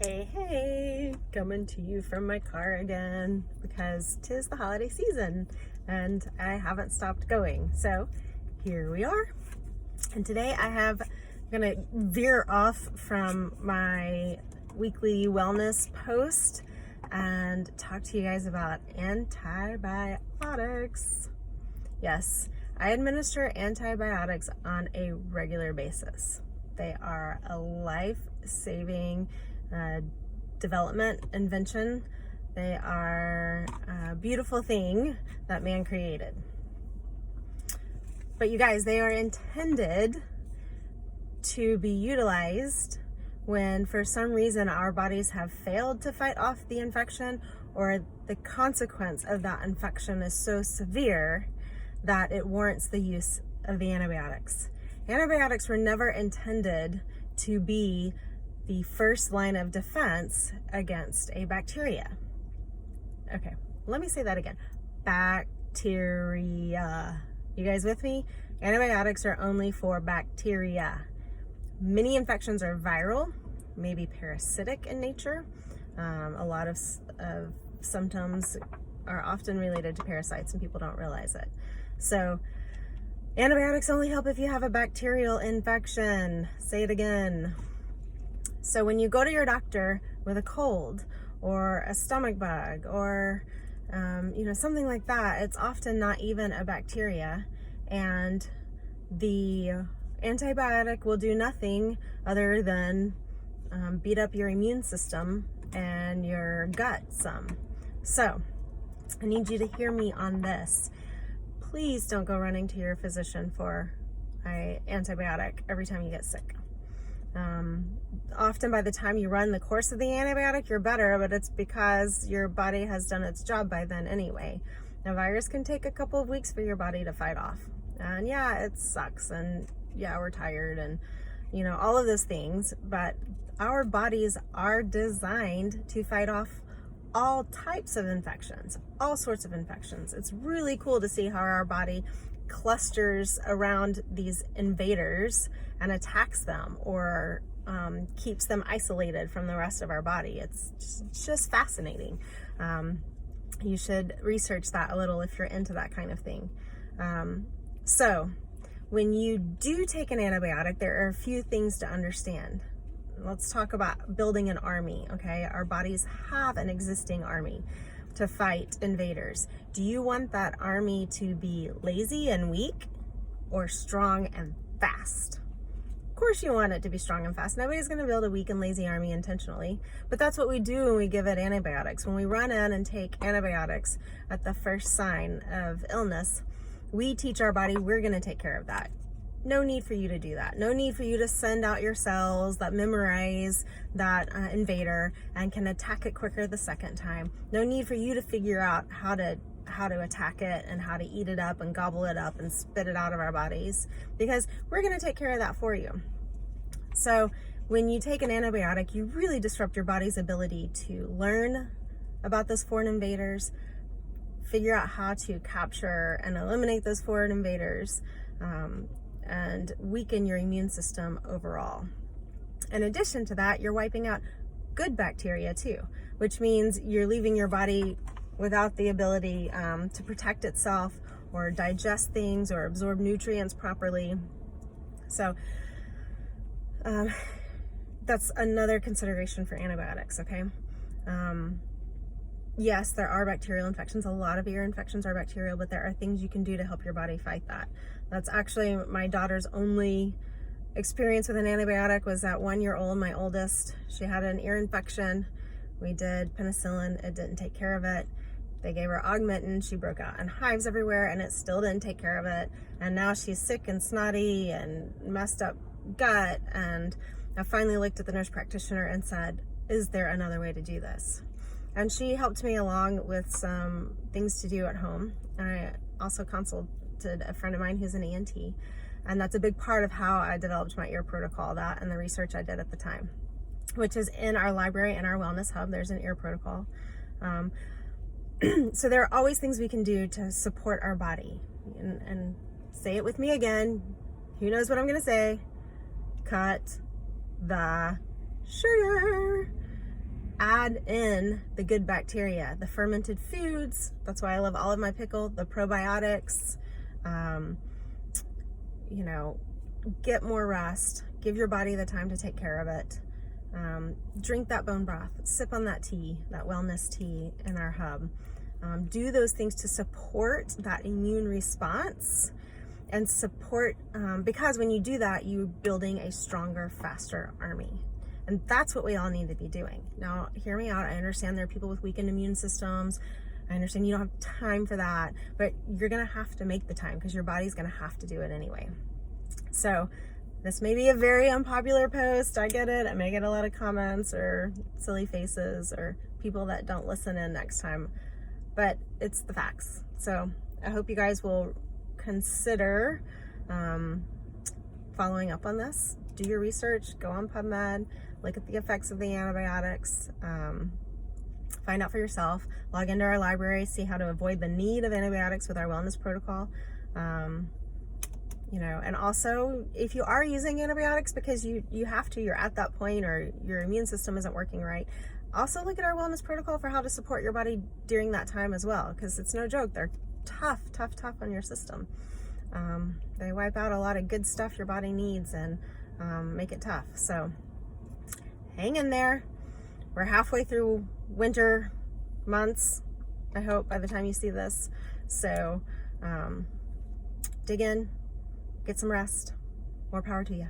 Hey, hey, coming to you from my car again because 'tis the holiday season and I haven't stopped going. So here we are. And today I'm gonna veer off from my weekly wellness post and talk to you guys about antibiotics. Yes, I administer antibiotics on a regular basis. They are a life-saving development invention. They are a beautiful thing that man created. But you guys, they are intended to be utilized when for some reason our bodies have failed to fight off the infection, or the consequence of that infection is so severe that it warrants the use of the antibiotics. Antibiotics were never intended to be the first line of defense against a bacteria. Okay, let me say that again. Bacteria. You guys with me? Antibiotics are only for bacteria. Many infections are viral, maybe parasitic in nature. A lot of symptoms are often related to parasites and people don't realize it. So antibiotics only help if you have a bacterial infection. Say it again. So when you go to your doctor with a cold or a stomach bug or something like that, it's often not even a bacteria, and the antibiotic will do nothing other than beat up your immune system and your gut some. So I need you to hear me on this. Please don't go running to your physician for an antibiotic every time you get sick. Often by the time you run the course of the antibiotic, you're better, but it's because your body has done its job by then anyway. A virus can take a couple of weeks for your body to fight off. And yeah, it sucks. And yeah, we're tired and, all of those things. But our bodies are designed to fight off all types of infections, all sorts of infections. It's really cool to see how our body clusters around these invaders and attacks them, or keeps them isolated from the rest of our body. It's just fascinating. You should research that a little if you're into that kind of thing. So when you do take an antibiotic, there are a few things to understand. Let's talk about building an army, okay? Our bodies have an existing army to fight invaders. Do you want that army to be lazy and weak, or strong and fast? Of course you want it to be strong and fast. Nobody's going to build a weak and lazy army intentionally, but that's what we do when we give it antibiotics. When we run in and take antibiotics at the first sign of illness, we teach our body we're going to take care of that. No need for you to do that. No need for you to send out your cells that memorize that invader and can attack it quicker the second time. No need for you to figure out how to attack it and how to eat it up and gobble it up and spit it out of our bodies, because we're going to take care of that for you. So when you take an antibiotic, you really disrupt your body's ability to learn about those foreign invaders, figure out how to capture and eliminate those foreign invaders, and weaken your immune system overall. In addition to that, you're wiping out good bacteria too, which means you're leaving your body without the ability to protect itself or digest things or absorb nutrients properly. So that's another consideration for antibiotics, okay? Yes, there are bacterial infections. A lot of ear infections are bacterial, but there are things you can do to help your body fight that. That's actually my daughter's only experience with an antibiotic. Was at 1 year old, my oldest. She had an ear infection. We did penicillin. It didn't take care of it. They gave her Augmentin. She broke out in hives everywhere, and it still didn't take care of it. And now she's sick and snotty and messed up gut. And I finally looked at the nurse practitioner and said, is there another way to do this? And she helped me along with some things to do at home. I also consulted a friend of mine who's an ENT. And that's a big part of how I developed my ear protocol, that and the research I did at the time, which is in our library and our wellness hub. There's an ear protocol. So there are always things we can do to support our body. And say it with me again. Who knows what I'm going to say? Cut the sugar. add in the good bacteria, the fermented foods. That's why I love all of my pickle, the probiotics. You know, get more rest, give your body the time to take care of it. Drink that bone broth, sip on that tea, that wellness tea in our hub. Do those things to support that immune response and support, because when you do that, you're building a stronger, faster army. And that's what we all need to be doing. Now, hear me out. I understand there are people with weakened immune systems. I understand you don't have time for that, but you're gonna have to make the time because your body's gonna have to do it anyway. So this may be a very unpopular post. I get it. I may get a lot of comments or silly faces or people that don't listen in next time, but it's the facts. So I hope you guys will consider following up on this. Do your research, go on PubMed, look at the effects of the antibiotics, find out for yourself, log into our library, see how to avoid the need of antibiotics with our wellness protocol. You know, and also if you are using antibiotics because you have to, you're at that point, or your immune system isn't working right, also look at our wellness protocol for how to support your body during that time as well, because it's no joke. They're tough on your system. They wipe out a lot of good stuff your body needs and make it tough. So hang in there. We're halfway through winter months, I hope, by the time you see this. So dig in, get some rest. More power to you.